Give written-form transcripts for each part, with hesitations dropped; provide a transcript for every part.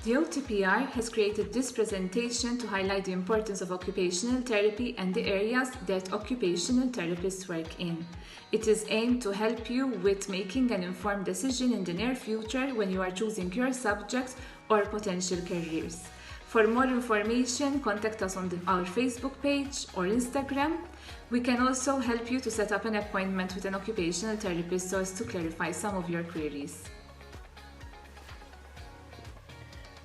The OTPR has created this presentation to highlight the importance of occupational therapy and the areas that occupational therapists work in. It is aimed to help you with making an informed decision in the near future when you are choosing your subjects or potential careers. For more information, contact us on our Facebook page or Instagram. We can also help you to set up an appointment with an occupational therapist so as to clarify some of your queries.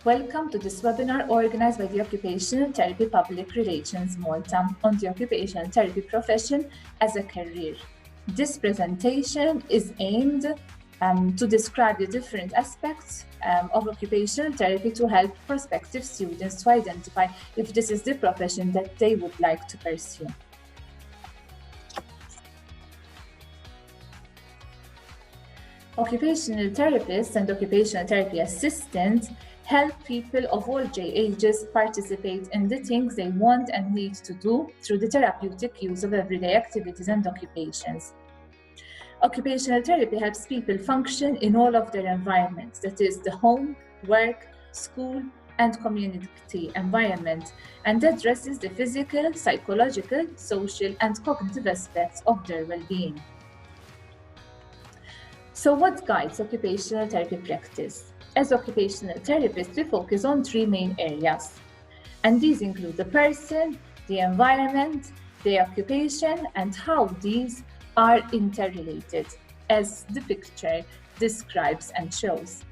Welcome to this webinar organized by the Occupational Therapy Public Relations Malta on the occupational therapy profession as a career. This presentation is aimed to describe the different aspects of occupational therapy to help prospective students to identify if this is the profession that they would like to pursue. Occupational therapists and occupational therapy assistants help people of all ages participate in the things they want and need to do through the therapeutic use of everyday activities and occupations. Occupational therapy helps people function in all of their environments, that is the home, work, school, and community environment, and addresses the physical, psychological, social, and cognitive aspects of their well-being. So what guides occupational therapy practice? As occupational therapists, we focus on three main areas, and these include the person, the environment, the occupation, and how these are interrelated, as the picture describes and shows.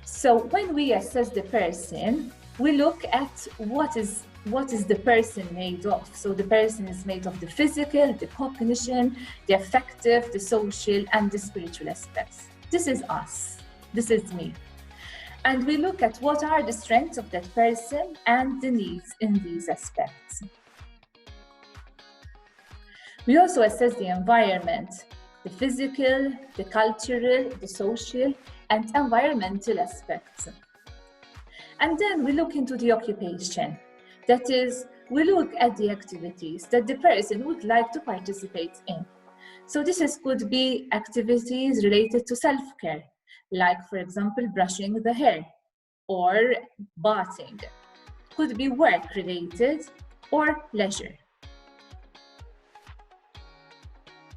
So when we assess the person, we look at what is the person made of. So the person is made of the physical, the cognition, the affective, the social, and the spiritual aspects. This is us, this is me. And we look at what are the strengths of that person and the needs in these aspects. We also assess the environment, the physical, the cultural, the social, and environmental aspects. And then we look into the occupation. That is, we look at the activities that the person would like to participate in. So this could be activities related to self-care, like, for example, brushing the hair or bathing. Could be work-related or leisure.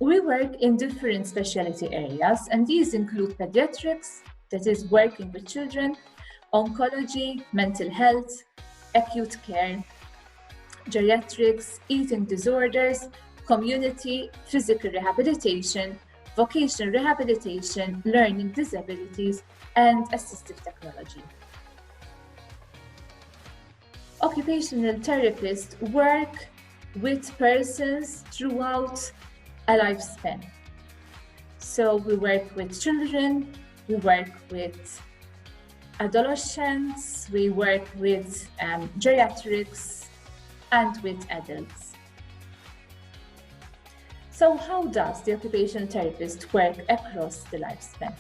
We work in different specialty areas, and these include pediatrics, that is working with children, oncology, mental health, acute care, geriatrics, eating disorders, community, physical rehabilitation, vocational rehabilitation, learning disabilities, and assistive technology. Occupational therapists work with persons throughout a lifespan. So we work with children, we work with adolescents, we work with geriatrics, and with adults. So how does the occupational therapist work across the lifespan?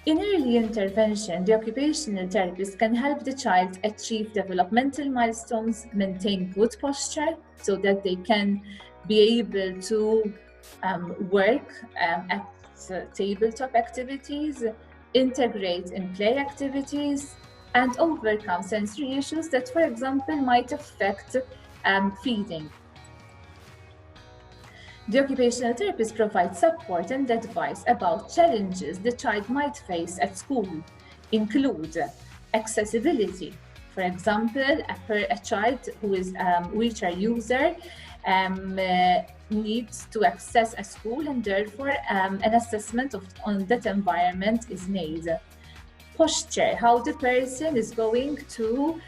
In early intervention, the occupational therapist can help the child achieve developmental milestones, maintain good posture so that they can be able to work at tabletop activities, integrate in play activities, and overcome sensory issues that, for example, might affect feeding. The occupational therapist provides support and advice about challenges the child might face at school, include accessibility. For example, a child who is a wheelchair user needs to access a school, and therefore an assessment on that environment is made. Posture, how the person is going to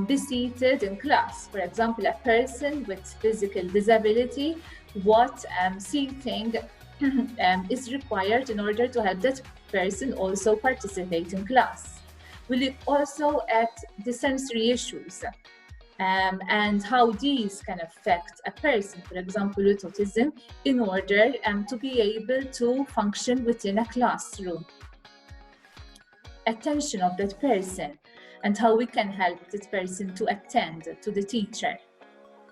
be seated in class. For example, a person with physical disability, what seating is required in order to help that person also participate in class. We look also at the sensory issues and how these can affect a person, for example, with autism, in order to be able to function within a classroom. Attention of that person and how we can help that person to attend to the teacher.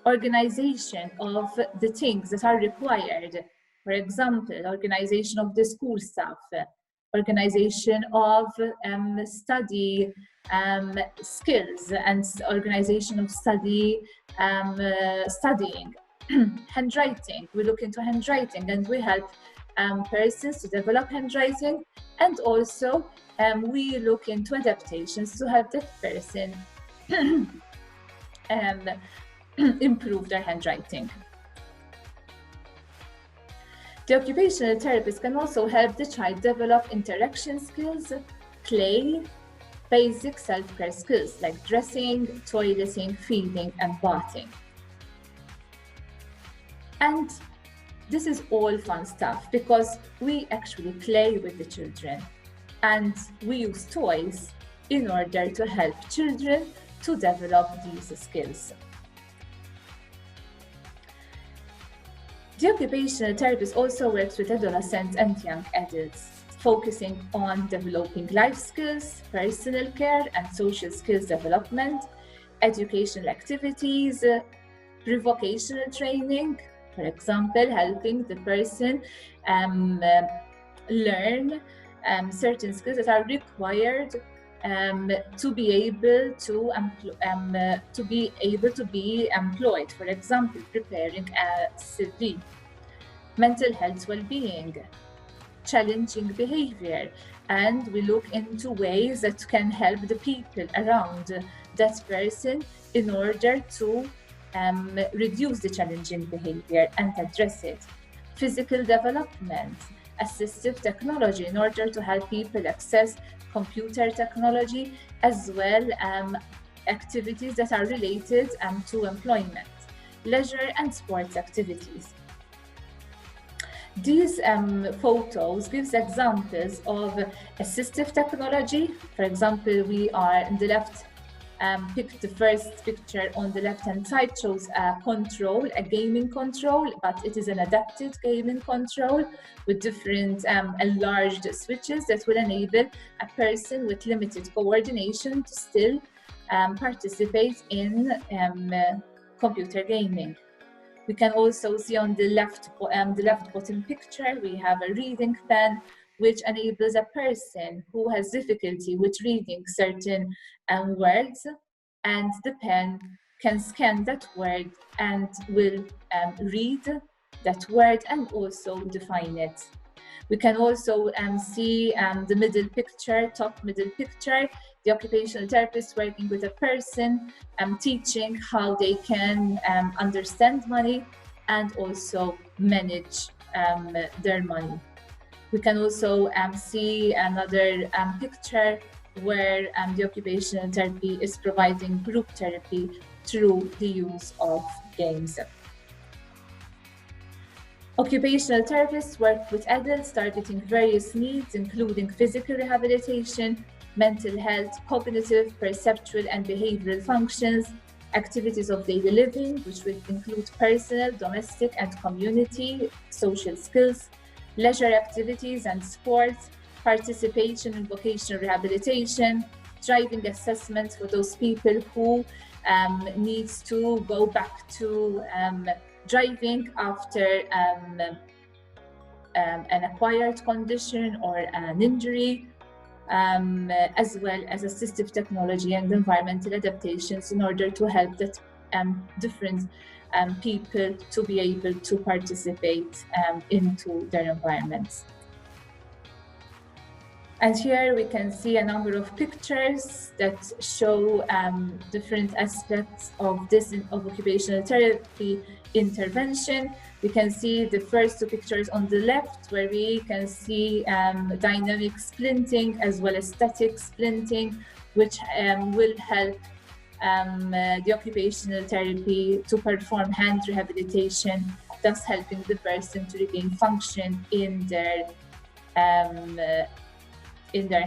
Organization of the things that are required For example, organization of the school staff, organization of study skills, and organization of studying. Handwriting, we look into handwriting and we help persons to develop handwriting, and also we look into adaptations to help that person improve their handwriting. The occupational therapist can also help the child develop interaction skills, play, basic self-care skills like dressing, toileting, feeding, and bathing. And this is all fun stuff because we actually play with the children and we use toys in order to help children to develop these skills. The occupational therapist also works with adolescents and young adults, focusing on developing life skills, personal care and social skills development, educational activities, pre-vocational training, for example, helping the person learn certain skills that are required to be able to be employed. For example, preparing a CV, mental health well-being, challenging behavior, and we look into ways that can help the people around that person in order to reduce the challenging behavior and address it. Physical development, assistive technology in order to help people access computer technology, as well activities that are related to employment, leisure and sports activities. These photos gives examples of assistive technology. For example, we are in the left, the first picture on the left-hand side shows a control, a gaming control, but it is an adapted gaming control with different enlarged switches that will enable a person with limited coordination to still participate in computer gaming. We can also see on the left bottom picture, we have a reading pen, which enables a person who has difficulty with reading certain words, and the pen can scan that word and will read that word and also define it. We can also see the middle picture, top middle picture, the occupational therapist working with a person, teaching how they can understand money and also manage their money. We can also see another picture where the occupational therapy is providing group therapy through the use of games. Occupational therapists work with adults targeting various needs, including physical rehabilitation, mental health, cognitive, perceptual, and behavioral functions, activities of daily living, which will include personal, domestic, and community social skills, leisure activities and sports, participation in vocational rehabilitation, driving assessments for those people who needs to go back to driving after an acquired condition or an injury, as well as assistive technology and environmental adaptations in order to help that different people to be able to participate into their environments. And here we can see a number of pictures that show different aspects of this occupational therapy intervention. We can see the first two pictures on the left, where we can see dynamic splinting as well as static splinting, which will help the occupational therapy to perform hand rehabilitation, thus helping the person to regain function in their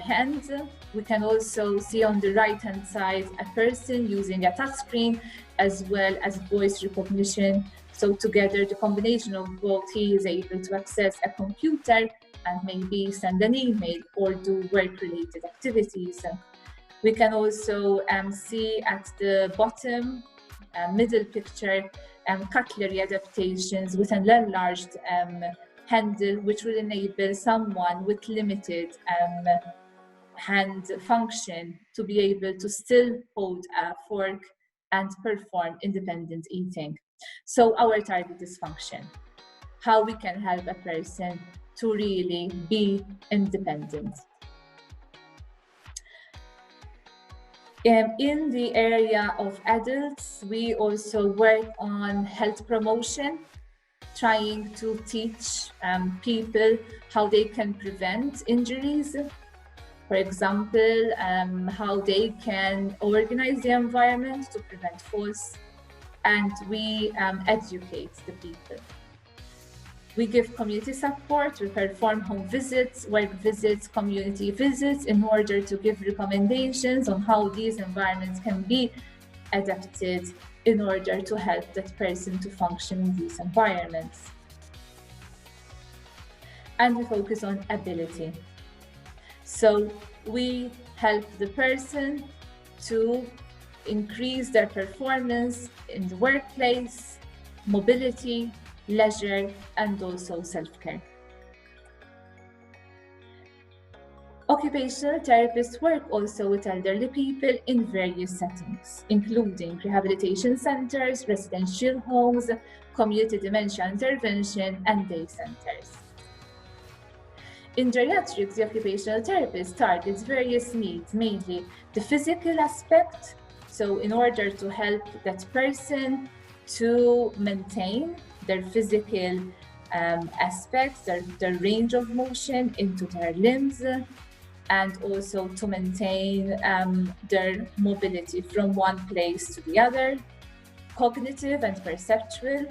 hands. We can also see on the right-hand side a person using a touchscreen as well as voice recognition. So together, the combination of both, he is able to access a computer and maybe send an email or do work-related activities. We can also see at the bottom middle picture cutlery adaptations with an enlarged handle, which will enable someone with limited hand function to be able to still hold a fork and perform independent eating. So our target is function, how we can help a person to really be independent. In the area of adults, we also work on health promotion, trying to teach people how they can prevent injuries. For example, how they can organize the environment to prevent falls, and we educate the people. We give community support, we perform home visits, work visits, community visits in order to give recommendations on how these environments can be adapted in order to help that person to function in these environments. And we focus on ability. So we help the person to increase their performance in the workplace, mobility, leisure, and also self-care. Occupational therapists work also with elderly people in various settings, including rehabilitation centers, residential homes, community dementia intervention, and day centers. In geriatrics, the occupational therapist targets various needs, mainly the physical aspect. So in order to help that person to maintain their physical aspects, their range of motion into their limbs, and also to maintain their mobility from one place to the other. Cognitive and perceptual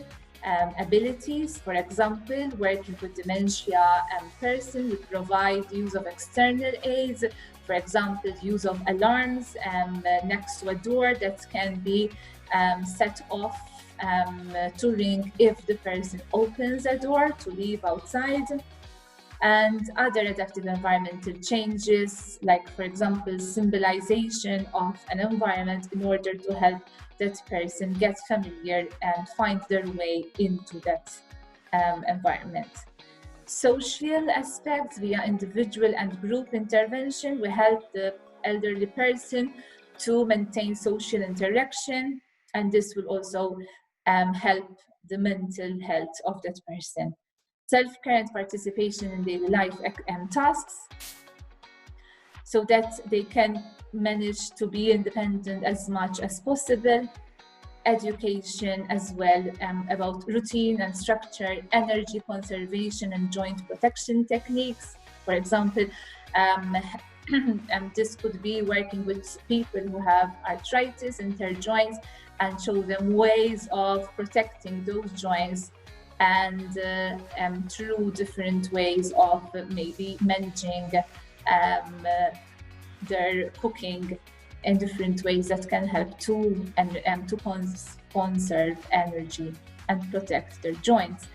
abilities, for example, working with dementia person would provide use of external aids, for example, use of alarms next to a door that can be set off to ring if the person opens a door to leave outside. And other adaptive environmental changes, like, for example, symbolization of an environment in order to help that person get familiar and find their way into that environment. Social aspects via individual and group intervention, we help the elderly person to maintain social interaction, and this will also help the mental health of that person. Self-care and participation in daily life tasks, so that they can manage to be independent as much as possible. Education as well about routine and structure, energy conservation and joint protection techniques. For example, this could be working with people who have arthritis in their joints and show them ways of protecting those joints, and through different ways of maybe managing their cooking in different ways that can help to conserve energy and protect their joints.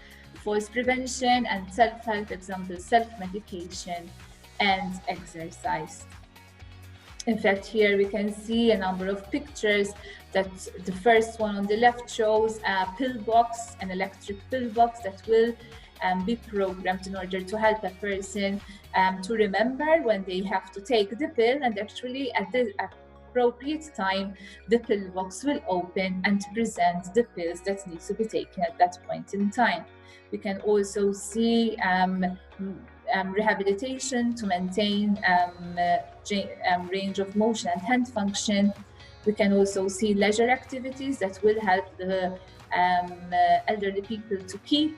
Falls prevention and self-help, example, self-medication and exercise. In fact, here we can see a number of pictures. That the first one on the left shows a pillbox, an electric pillbox that will be programmed in order to help a person to remember when they have to take the pill, and actually at the appropriate time, the pillbox will open and present the pills that need to be taken at that point in time. We can also see rehabilitation to maintain range of motion and hand function. We can also see leisure activities that will help the elderly people to keep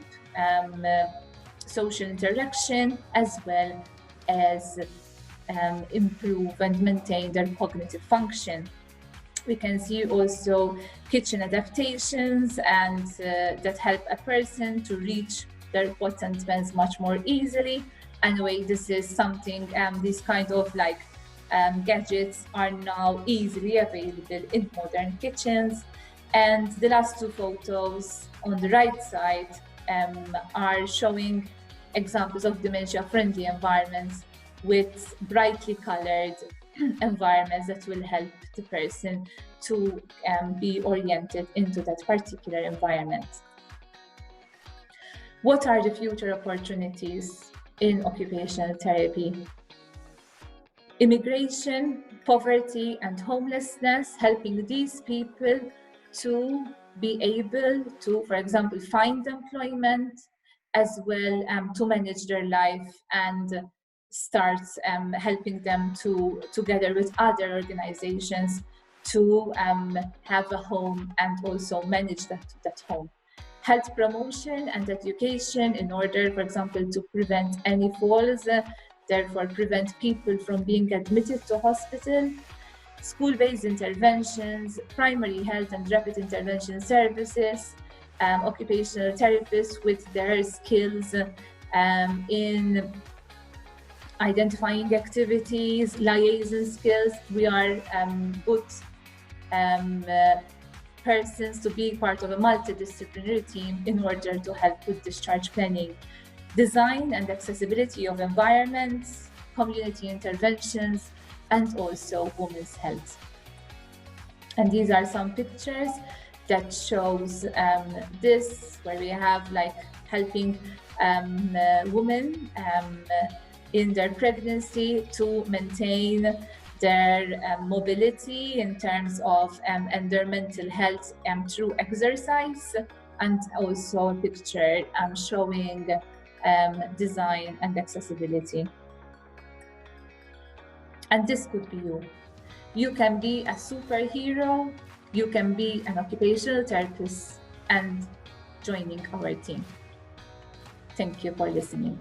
social interaction, as well as improve and maintain their cognitive function. We can see also kitchen adaptations and that help a person to reach their pots and pans much more easily. Anyway, this is something, these kind of like gadgets are now easily available in modern kitchens. And the last two photos on the right side are showing examples of dementia-friendly environments with brightly colored environments that will help the person to be oriented into that particular environment. What are the future opportunities in occupational therapy? Immigration, poverty, and homelessness, helping these people to be able to, for example, find employment, as well to manage their life and start helping them to, together with other organizations, to have a home and also manage that home. Health promotion and education in order, for example, to prevent any falls, therefore prevent people from being admitted to hospital. School-based interventions, primary health and rapid intervention services, occupational therapists with their skills in identifying activities, liaison skills. We are good persons to be part of a multidisciplinary team in order to help with discharge planning. Design and accessibility of environments, community interventions, and also women's health. And these are some pictures that shows this, where we have like helping women in their pregnancy to maintain their mobility in terms of and their mental health through exercise, and also a picture showing design and accessibility. And this could be you. You can be a superhero, you can be an occupational therapist and joining our team. Thank you for listening.